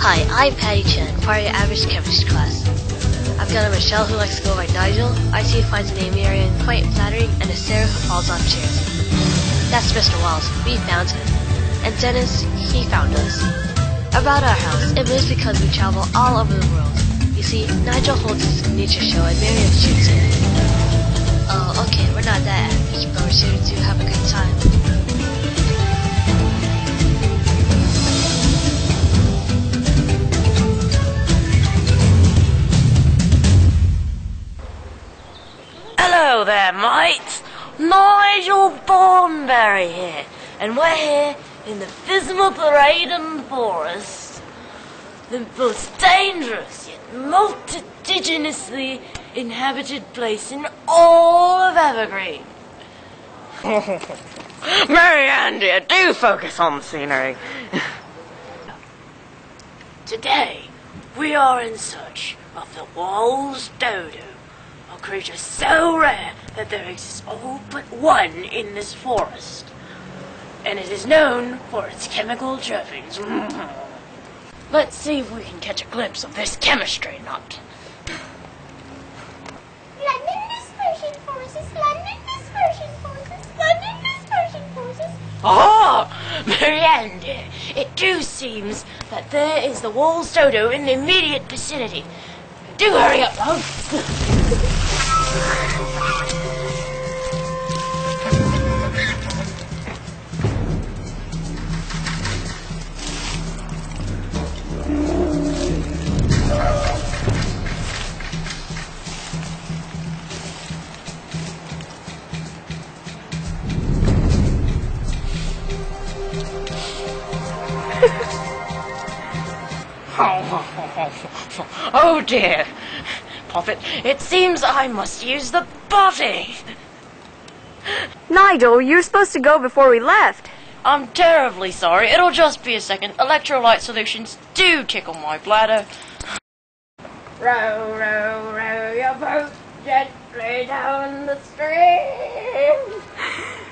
Hi, I'm Patty Chen, part of the average chemistry class. I've got a Michelle who likes to go by Nigel, IT who finds the name Marion quite flattering, and a Sarah who falls off chairs. That's Mr. Walls, we found him. And Dennis, he found us. About our house, it moves because we travel all over the world. You see, Nigel holds his nature show and Marion shoots it. Oh, okay, we're not that average, but we're sure to have a good time. Hello there, mates! Nigel Thornberry here, and we're here in the Thismothoraden Forest, the most dangerous yet multidigenously inhabited place in all of Evergreen. Marianne, dear, do focus on the scenery. Today, we are in search of the Walls dodo, a creature so rare that there exists all but one in this forest, and it is known for its chemical trappings. Let's see if we can catch a glimpse of this chemistry nut. London dispersion forces, London dispersion forces, London dispersion forces. Ah, Marianne dear, it do seems that there is the Walls dodo in the immediate vicinity. Do hurry up, love. Oh dear. Poppet, it seems I must use the body. Nigel, you were supposed to go before we left. I'm terribly sorry. It'll just be a second. Electrolyte solutions do tickle my bladder. Row, row, row your boat gently down the stream.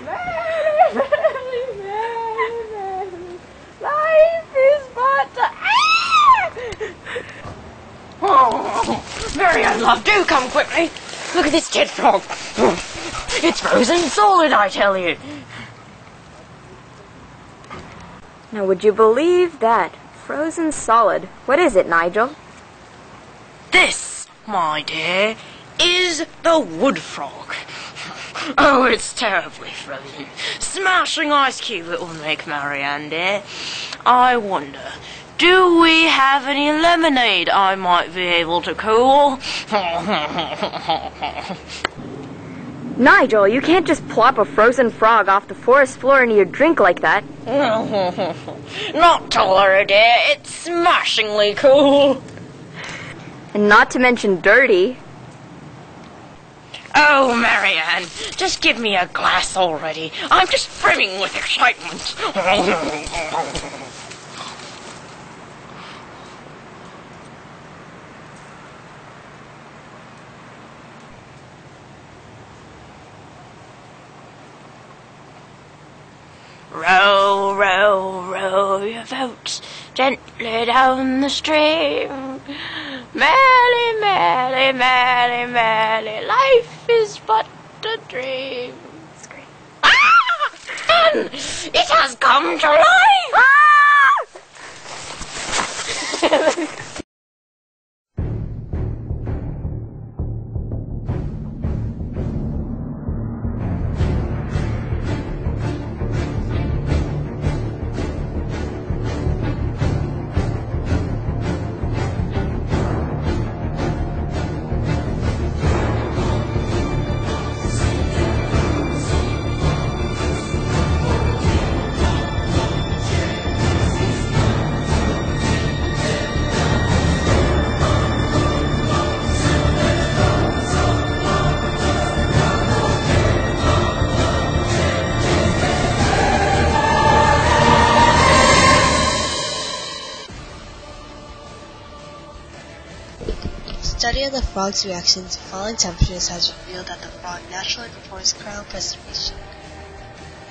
Merrily, merrily, merrily, merrily. Life is but a... Oh, Marianne, love, do come quickly. Look at this dead frog. It's frozen solid, I tell you. Now, would you believe that? Frozen solid. What is it, Nigel? This, my dear, is the wood frog. Oh, it's terribly frozen. Smashing ice cube it will make, Marianne, dear. I wonder, do we have any lemonade I might be able to cool? Nigel, you can't just plop a frozen frog off the forest floor into your drink like that. Not to worry, dear. It's smashingly cool. And not to mention dirty. Oh, Marianne, just give me a glass already. I'm just brimming with excitement. Row, row, row your boat gently down the stream. Merrily, merrily, merrily, merrily, life is but a dream. Scream. Ah! It has come to life! Ah! Study of the frog's reactions to falling temperatures has revealed that the frog naturally performs cryo preservation.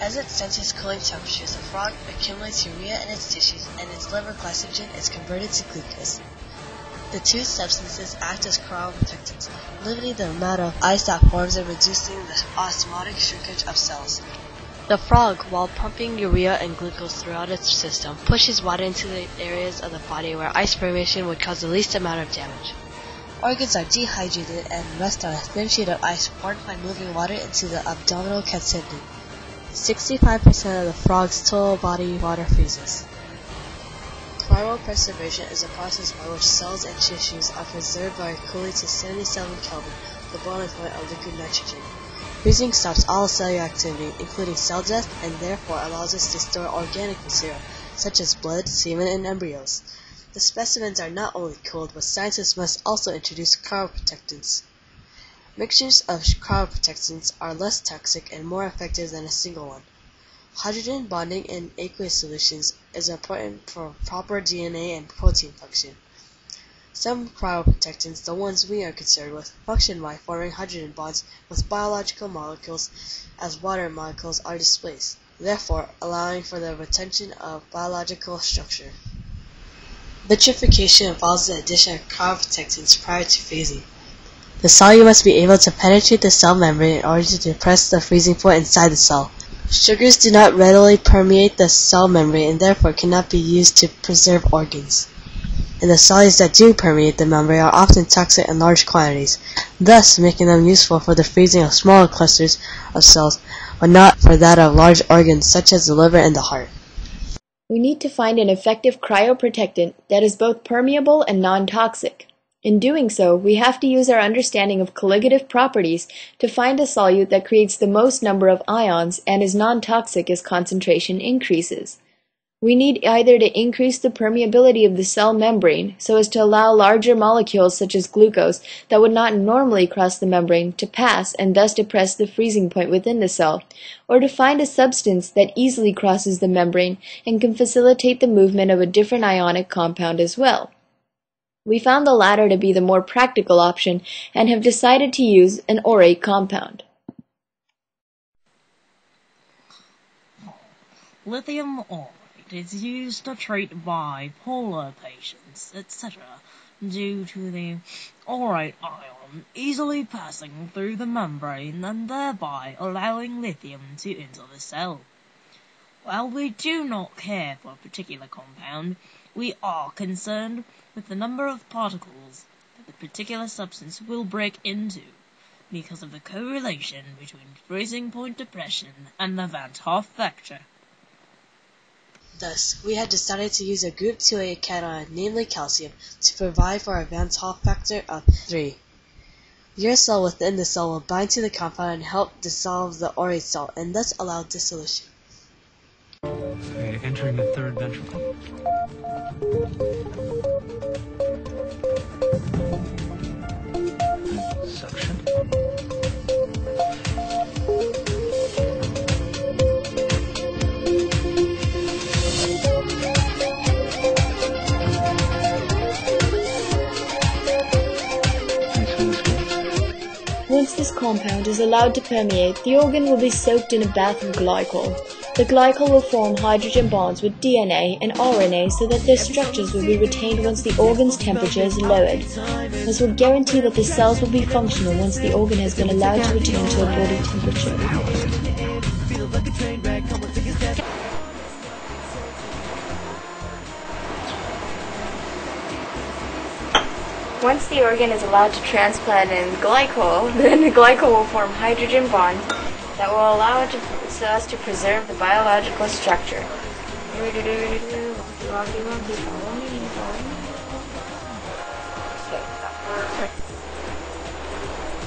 As it senses cooling temperatures, the frog accumulates urea in its tissues and its liver glycogen is converted to glucose. The two substances act as cryoprotectants, limiting the amount of ice that forms and reducing the osmotic shrinkage of cells. The frog, while pumping urea and glucose throughout its system, pushes water into the areas of the body where ice formation would cause the least amount of damage. Organs are dehydrated and rest on a thin sheet of ice formed by moving water into the abdominal cavity. 65% of the frog's total body water freezes. Cryopreservation is a process by which cells and tissues are preserved by cooling to 77 Kelvin, the boiling point of liquid nitrogen. Freezing stops all cellular activity, including cell death, and therefore allows us to store organic material, such as blood, semen, and embryos. The specimens are not only cooled, but scientists must also introduce cryoprotectants. Mixtures of cryoprotectants are less toxic and more effective than a single one. Hydrogen bonding in aqueous solutions is important for proper DNA and protein function. Some cryoprotectants, the ones we are concerned with, function by forming hydrogen bonds with biological molecules as water molecules are displaced, therefore allowing for the retention of biological structure. Vitrification involves the addition of cryoprotectants prior to freezing. The solute must be able to penetrate the cell membrane in order to depress the freezing point inside the cell. Sugars do not readily permeate the cell membrane and therefore cannot be used to preserve organs. And the solutes that do permeate the membrane are often toxic in large quantities, thus making them useful for the freezing of smaller clusters of cells, but not for that of large organs such as the liver and the heart. We need to find an effective cryoprotectant that is both permeable and non-toxic. In doing so, we have to use our understanding of colligative properties to find a solute that creates the most number of ions and is non-toxic as concentration increases. We need either to increase the permeability of the cell membrane so as to allow larger molecules such as glucose that would not normally cross the membrane to pass and thus depress the freezing point within the cell, or to find a substance that easily crosses the membrane and can facilitate the movement of a different ionic compound as well. We found the latter to be the more practical option and have decided to use an orate compound. Lithium orate is used to treat bipolar patients, etc., due to the orate ion easily passing through the membrane and thereby allowing lithium to enter the cell. While we do not care for a particular compound, we are concerned with the number of particles that the particular substance will break into because of the correlation between freezing point depression and the Van 't Hoff factor. Thus, we had decided to use a group 2A cation, namely calcium, to provide for a Van 't Hoff factor of 3. Your cell within the cell will bind to the compound and help dissolve the orate salt and thus allow dissolution. Okay, entering the third ventricle. Suction. Once this compound is allowed to permeate, the organ will be soaked in a bath of glycol. The glycol will form hydrogen bonds with DNA and RNA so that their structures will be retained once the organ's temperature is lowered. This will guarantee that the cells will be functional once the organ has been allowed to return to a body temperature. Once the organ is allowed to transplant in glycol, then the glycol will form hydrogen bonds that will allow us to preserve the biological structure.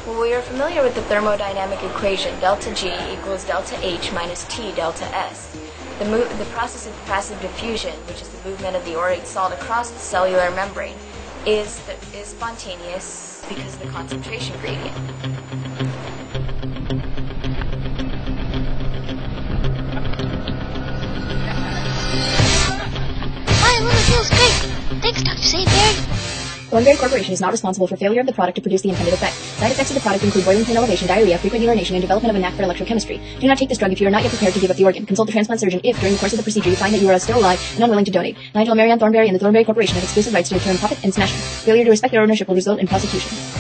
Well, we are familiar with the thermodynamic equation delta G equals delta H minus T delta S. The process of passive diffusion, which is the movement of the orate salt across the cellular membrane, is spontaneous because of the concentration gradient. My little feels great. Thanks, Dr. St. Barry. Thornberry Corporation is not responsible for failure of the product to produce the intended effect. Side effects of the product include boiling point elevation, diarrhea, frequent urination, and development of a knack for electrochemistry. Do not take this drug if you are not yet prepared to give up the organ. Consult the transplant surgeon if, during the course of the procedure, you find that you are still alive and unwilling to donate. Nigel and Marianne Thornberry and the Thornberry Corporation have exclusive rights to determine profit and smashing. Failure to respect their ownership will result in prosecution.